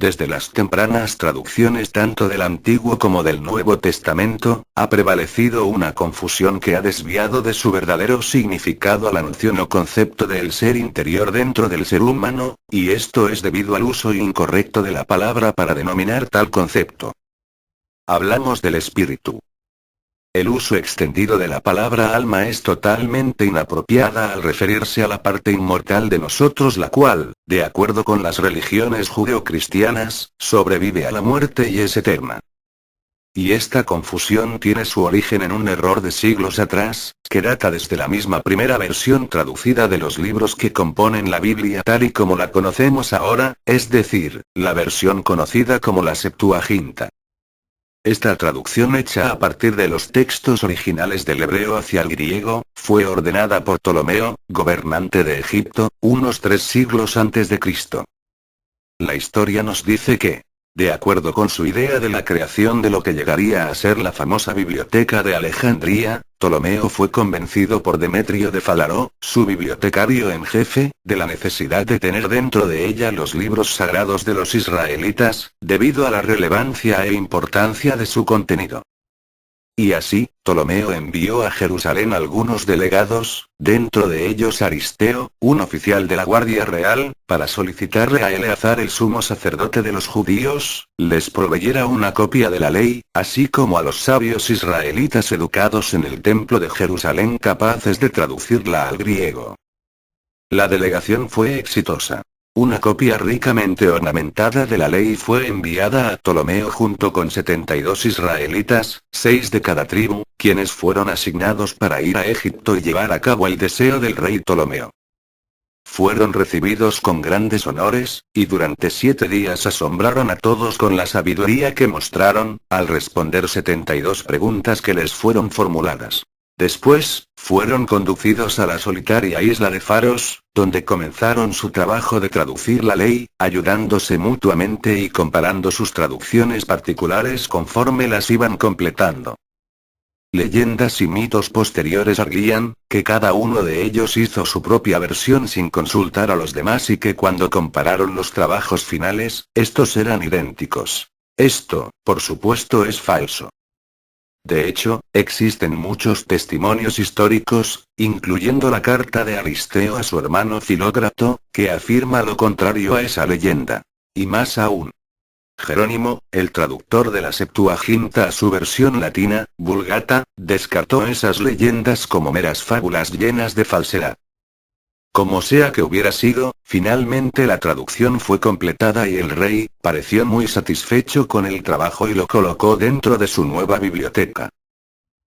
Desde las tempranas traducciones tanto del Antiguo como del Nuevo Testamento, ha prevalecido una confusión que ha desviado de su verdadero significado a la noción o concepto del ser interior dentro del ser humano, y esto es debido al uso incorrecto de la palabra para denominar tal concepto. Hablamos del espíritu. El uso extendido de la palabra alma es totalmente inapropiada al referirse a la parte inmortal de nosotros, la cual, de acuerdo con las religiones judeocristianas, sobrevive a la muerte y es eterna. Y esta confusión tiene su origen en un error de siglos atrás, que data desde la misma primera versión traducida de los libros que componen la Biblia tal y como la conocemos ahora, es decir, la versión conocida como la Septuaginta. Esta traducción hecha a partir de los textos originales del hebreo hacia el griego, fue ordenada por Ptolomeo, gobernante de Egipto, unos 3 siglos antes de Cristo. La historia nos dice que, de acuerdo con su idea de la creación de lo que llegaría a ser la famosa Biblioteca de Alejandría, Ptolomeo fue convencido por Demetrio de Falaró, su bibliotecario en jefe, de la necesidad de tener dentro de ella los libros sagrados de los israelitas, debido a la relevancia e importancia de su contenido. Y así, Ptolomeo envió a Jerusalén algunos delegados, dentro de ellos Aristeo, un oficial de la Guardia Real, para solicitarle a Eleazar el sumo sacerdote de los judíos, les proveyera una copia de la ley, así como a los sabios israelitas educados en el templo de Jerusalén capaces de traducirla al griego. La delegación fue exitosa. Una copia ricamente ornamentada de la ley fue enviada a Ptolomeo junto con 72 israelitas, 6 de cada tribu, quienes fueron asignados para ir a Egipto y llevar a cabo el deseo del rey Ptolomeo. Fueron recibidos con grandes honores, y durante 7 días asombraron a todos con la sabiduría que mostraron, al responder 72 preguntas que les fueron formuladas. Después, fueron conducidos a la solitaria isla de Faros, donde comenzaron su trabajo de traducir la ley, ayudándose mutuamente y comparando sus traducciones particulares conforme las iban completando. Leyendas y mitos posteriores arguían, que cada uno de ellos hizo su propia versión sin consultar a los demás y que cuando compararon los trabajos finales, estos eran idénticos. Esto, por supuesto, es falso. De hecho, existen muchos testimonios históricos, incluyendo la carta de Aristeo a su hermano Filócrato, que afirma lo contrario a esa leyenda. Y más aún. Jerónimo, el traductor de la Septuaginta a su versión latina, Vulgata, descartó esas leyendas como meras fábulas llenas de falsedad. Como sea que hubiera sido, finalmente la traducción fue completada y el rey, pareció muy satisfecho con el trabajo y lo colocó dentro de su nueva biblioteca.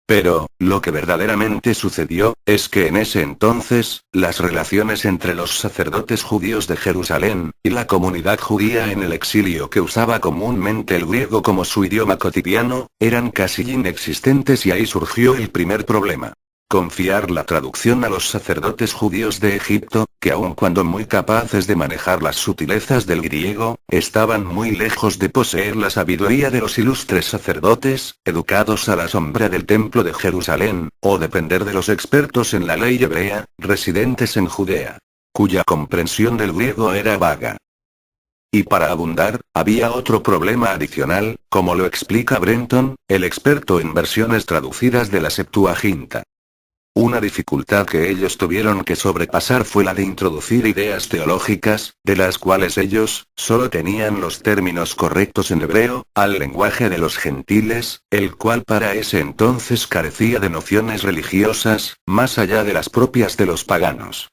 Pero, lo que verdaderamente sucedió, es que en ese entonces, las relaciones entre los sacerdotes judíos de Jerusalén, y la comunidad judía en el exilio que usaba comúnmente el griego como su idioma cotidiano, eran casi inexistentes y ahí surgió el primer problema. Confiar la traducción a los sacerdotes judíos de Egipto, que aun cuando muy capaces de manejar las sutilezas del griego, estaban muy lejos de poseer la sabiduría de los ilustres sacerdotes, educados a la sombra del templo de Jerusalén, o depender de los expertos en la ley hebrea, residentes en Judea, cuya comprensión del griego era vaga. Y para abundar, había otro problema adicional, como lo explica Brenton, el experto en versiones traducidas de la Septuaginta. Una dificultad que ellos tuvieron que sobrepasar fue la de introducir ideas teológicas, de las cuales ellos, solo tenían los términos correctos en hebreo, al lenguaje de los gentiles, el cual para ese entonces carecía de nociones religiosas, más allá de las propias de los paganos.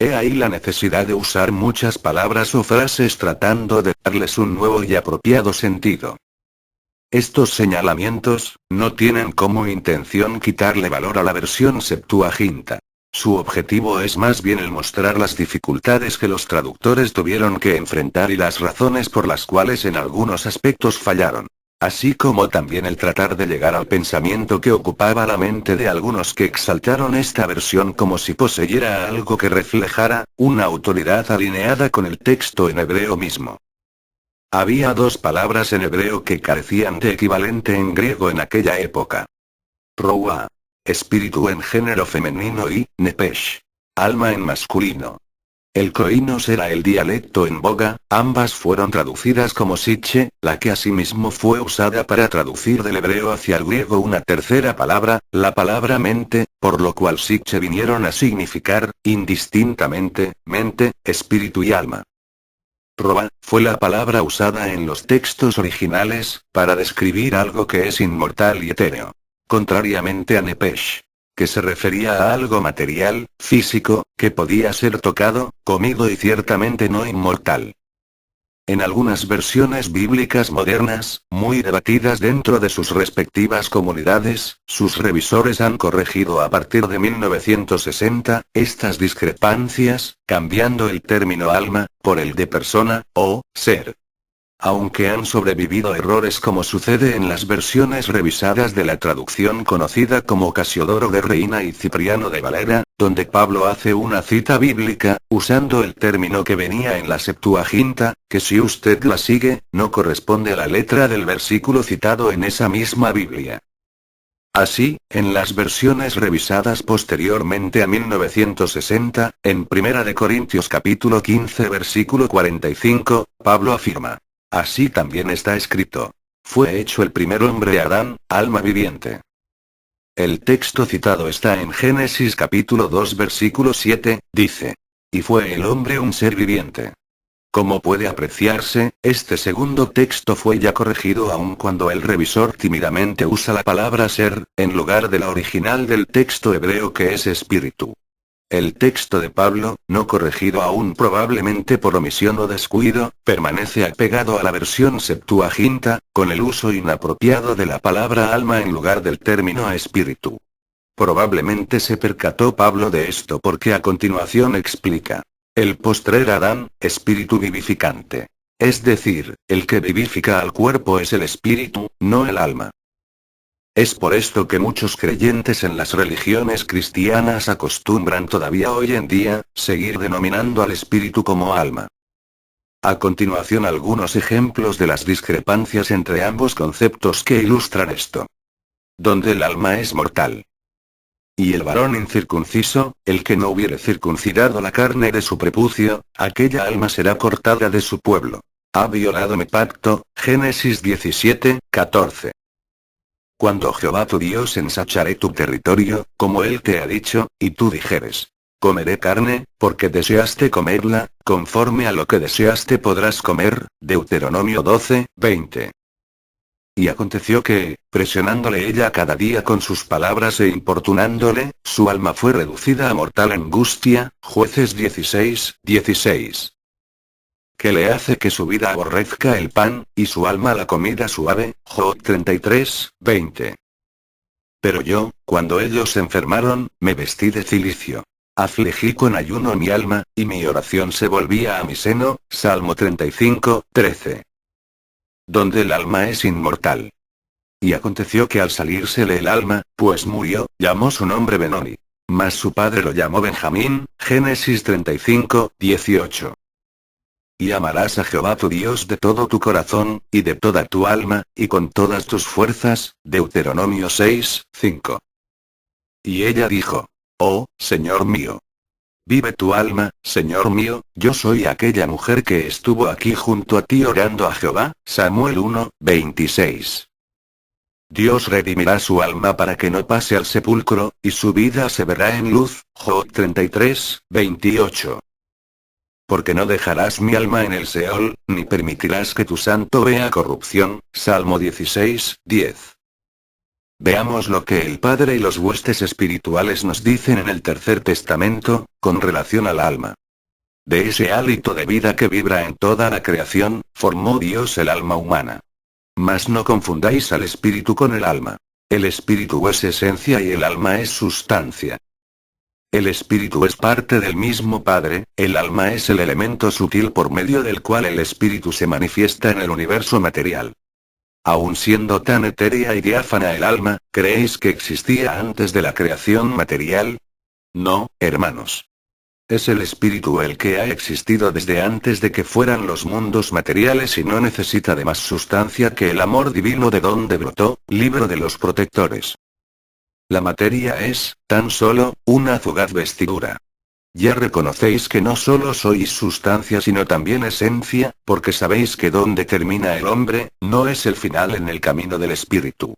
He ahí la necesidad de usar muchas palabras o frases tratando de darles un nuevo y apropiado sentido. Estos señalamientos, no tienen como intención quitarle valor a la versión Septuaginta. Su objetivo es más bien el mostrar las dificultades que los traductores tuvieron que enfrentar y las razones por las cuales en algunos aspectos fallaron. Así como también el tratar de llegar al pensamiento que ocupaba la mente de algunos que exaltaron esta versión como si poseyera algo que reflejara, una autoridad alineada con el texto en hebreo mismo. Había 2 palabras en hebreo que carecían de equivalente en griego en aquella época. Roa, espíritu en género femenino y, nepesh, alma en masculino. El koinos era el dialecto en boga, ambas fueron traducidas como siche, la que asimismo fue usada para traducir del hebreo hacia el griego una tercera palabra, la palabra mente, por lo cual siche vinieron a significar, indistintamente, mente, espíritu y alma. Roa, fue la palabra usada en los textos originales, para describir algo que es inmortal y etéreo. Contrariamente a Nepesh, que se refería a algo material, físico, que podía ser tocado, comido y ciertamente no inmortal. En algunas versiones bíblicas modernas, muy debatidas dentro de sus respectivas comunidades, sus revisores han corregido a partir de 1960, estas discrepancias, cambiando el término alma, por el de persona, o ser. Aunque han sobrevivido errores como sucede en las versiones revisadas de la traducción conocida como Casiodoro de Reina y Cipriano de Valera, donde Pablo hace una cita bíblica, usando el término que venía en la Septuaginta, que si usted la sigue, no corresponde a la letra del versículo citado en esa misma Biblia. Así, en las versiones revisadas posteriormente a 1960, en 1 de Corintios capítulo 15 versículo 45, Pablo afirma: así también está escrito. Fue hecho el primer hombre Adán, alma viviente. El texto citado está en Génesis capítulo 2 versículo 7, dice: y fue el hombre un ser viviente. Como puede apreciarse, este segundo texto fue ya corregido aun cuando el revisor tímidamente usa la palabra ser, en lugar de la original del texto hebreo que es espíritu. El texto de Pablo, no corregido aún probablemente por omisión o descuido, permanece apegado a la versión Septuaginta, con el uso inapropiado de la palabra alma en lugar del término espíritu. Probablemente se percató Pablo de esto porque a continuación explica: el postrer Adán, espíritu vivificante. Es decir, el que vivifica al cuerpo es el espíritu, no el alma. Es por esto que muchos creyentes en las religiones cristianas acostumbran todavía hoy en día, seguir denominando al espíritu como alma. A continuación algunos ejemplos de las discrepancias entre ambos conceptos que ilustran esto. Donde el alma es mortal. Y el varón incircunciso, el que no hubiere circuncidado la carne de su prepucio, aquella alma será cortada de su pueblo. Ha violado mi pacto, Génesis 17, 14. Cuando Jehová tu Dios ensacharé tu territorio, como él te ha dicho, y tú dijeres: comeré carne, porque deseaste comerla, conforme a lo que deseaste podrás comer, Deuteronomio 12, 20. Y aconteció que, presionándole ella cada día con sus palabras e importunándole, su alma fue reducida a mortal angustia, Jueces 16, 16. Que le hace que su vida aborrezca el pan, y su alma la comida suave, Job 33, 20. Pero yo, cuando ellos se enfermaron, me vestí de cilicio. Afligí con ayuno mi alma, y mi oración se volvía a mi seno, Salmo 35, 13. Donde el alma es inmortal. Y aconteció que al salírsele el alma, pues murió, llamó su nombre Benoni. Mas su padre lo llamó Benjamín, Génesis 35, 18. Y amarás a Jehová tu Dios de todo tu corazón, y de toda tu alma, y con todas tus fuerzas, Deuteronomio 6, 5. Y ella dijo: oh, Señor mío. Vive tu alma, Señor mío, yo soy aquella mujer que estuvo aquí junto a ti orando a Jehová, Samuel 1, 26. Dios redimirá su alma para que no pase al sepulcro, y su vida se verá en luz, Job 33, 28. Porque no dejarás mi alma en el Seol, ni permitirás que tu santo vea corrupción, Salmo 16, 10. Veamos lo que el Padre y los huestes espirituales nos dicen en el Tercer Testamento, con relación al alma. De ese hálito de vida que vibra en toda la creación, formó Dios el alma humana. Mas no confundáis al espíritu con el alma. El espíritu es esencia y el alma es sustancia. El espíritu es parte del mismo Padre, el alma es el elemento sutil por medio del cual el espíritu se manifiesta en el universo material. Aun siendo tan etérea y diáfana el alma, ¿creéis que existía antes de la creación material? No, hermanos. Es el espíritu el que ha existido desde antes de que fueran los mundos materiales y no necesita de más sustancia que el amor divino de donde brotó, libro de los protectores. La materia es, tan solo, una fugaz vestidura. Ya reconocéis que no solo sois sustancia sino también esencia, porque sabéis que donde termina el hombre, no es el final en el camino del espíritu.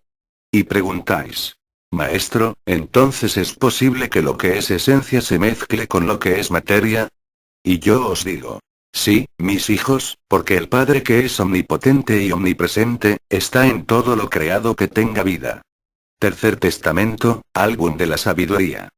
Y preguntáis: Maestro, ¿entonces es posible que lo que es esencia se mezcle con lo que es materia? Y yo os digo: sí, mis hijos, porque el Padre que es omnipotente y omnipresente, está en todo lo creado que tenga vida. Tercer testamento, álbum de la sabiduría.